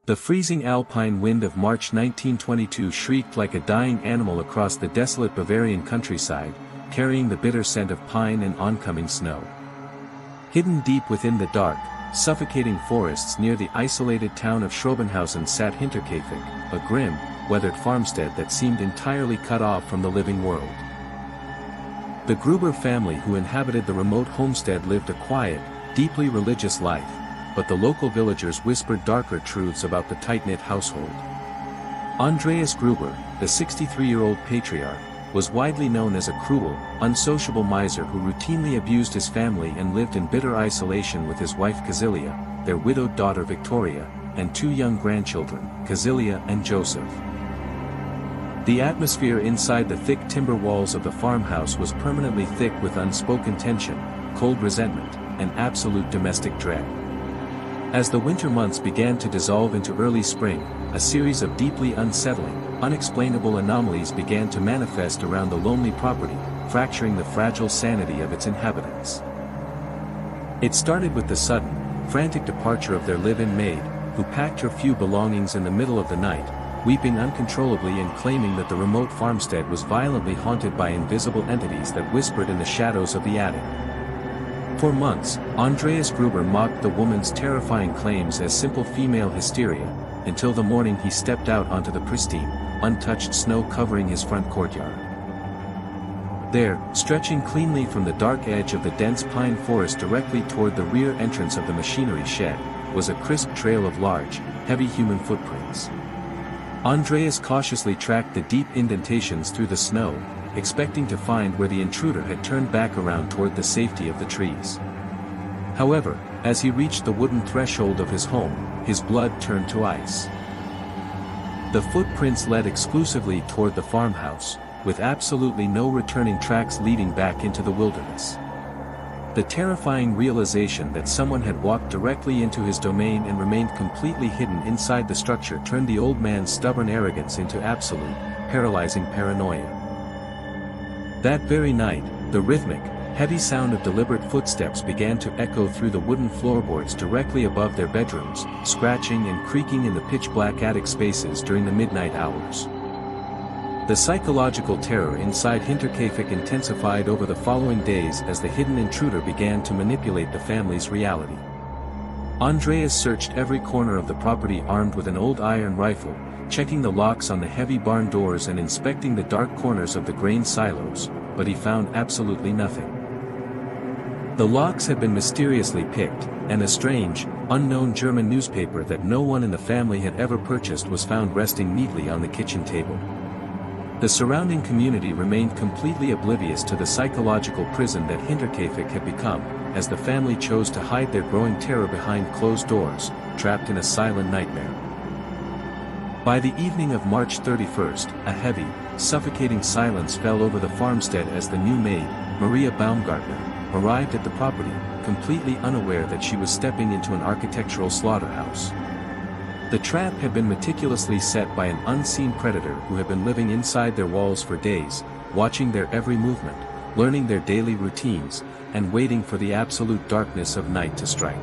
The freezing alpine wind of March 1922 shrieked like a dying animal across the desolate Bavarian countryside, carrying the bitter scent of pine and oncoming snow. Hidden deep within the dark, suffocating forests near the isolated town of Schrobenhausen sat Hinterkaifeck, a grim, weathered farmstead that seemed entirely cut off from the living world. The Gruber family who inhabited the remote homestead lived a quiet, deeply religious life, but the local villagers whispered darker truths about the tight-knit household. Andreas Gruber, the 63-year-old patriarch, was widely known as a cruel, unsociable miser who routinely abused his family and lived in bitter isolation with his wife Kazilia, their widowed daughter Victoria, and two young grandchildren, Kazilia and Joseph. The atmosphere inside the thick timber walls of the farmhouse was permanently thick with unspoken tension, cold resentment, and absolute domestic dread. As the winter months began to dissolve into early spring, a series of deeply unsettling, unexplainable anomalies began to manifest around the lonely property, fracturing the fragile sanity of its inhabitants. It started with the sudden, frantic departure of their live-in maid, who packed her few belongings in the middle of the night, weeping uncontrollably and claiming that the remote farmstead was violently haunted by invisible entities that whispered in the shadows of the attic. For months, Andreas Gruber mocked the woman's terrifying claims as simple female hysteria, until the morning he stepped out onto the pristine, untouched snow covering his front courtyard. There, stretching cleanly from the dark edge of the dense pine forest directly toward the rear entrance of the machinery shed, was a crisp trail of large, heavy human footprints. Andreas cautiously tracked the deep indentations through the snow, expecting to find where the intruder had turned back around toward the safety of the trees. However, as he reached the wooden threshold of his home, his blood turned to ice. The footprints led exclusively toward the farmhouse, with absolutely no returning tracks leading back into the wilderness. The terrifying realization that someone had walked directly into his domain and remained completely hidden inside the structure turned the old man's stubborn arrogance into absolute, paralyzing paranoia. That very night, the rhythmic, heavy sound of deliberate footsteps began to echo through the wooden floorboards directly above their bedrooms, scratching and creaking in the pitch-black attic spaces during the midnight hours. The psychological terror inside Hinterkaifeck intensified over the following days as the hidden intruder began to manipulate the family's reality. Andreas searched every corner of the property armed with an old iron rifle, checking the locks on the heavy barn doors and inspecting the dark corners of the grain silos, but he found absolutely nothing. The locks had been mysteriously picked, and a strange, unknown German newspaper that no one in the family had ever purchased was found resting neatly on the kitchen table. The surrounding community remained completely oblivious to the psychological prison that Hinterkaifeck had become, as the family chose to hide their growing terror behind closed doors, trapped in a silent nightmare. By the evening of March 31st, a heavy, suffocating silence fell over the farmstead as the new maid, Maria Baumgartner, arrived at the property, completely unaware that she was stepping into an architectural slaughterhouse. The trap had been meticulously set by an unseen predator who had been living inside their walls for days, watching their every movement, learning their daily routines, and waiting for the absolute darkness of night to strike.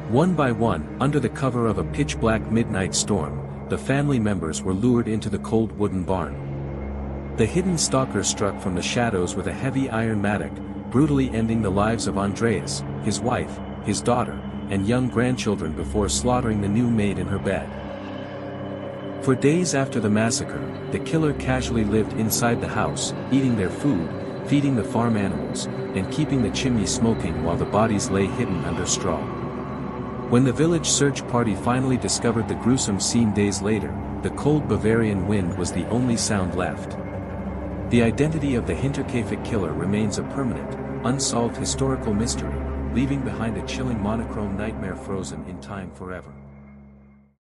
One by one, under the cover of a pitch-black midnight storm, the family members were lured into the cold wooden barn. The hidden stalker struck from the shadows with a heavy iron mattock, brutally ending the lives of Andreas, his wife, his daughter, and young grandchildren before slaughtering the new maid in her bed. For days after the massacre, the killer casually lived inside the house, eating their food, feeding the farm animals, and keeping the chimney smoking while the bodies lay hidden under straw. When the village search party finally discovered the gruesome scene days later, the cold Bavarian wind was the only sound left. The identity of the Hinterkaifeck killer remains a permanent, unsolved historical mystery, leaving behind a chilling monochrome nightmare frozen in time forever.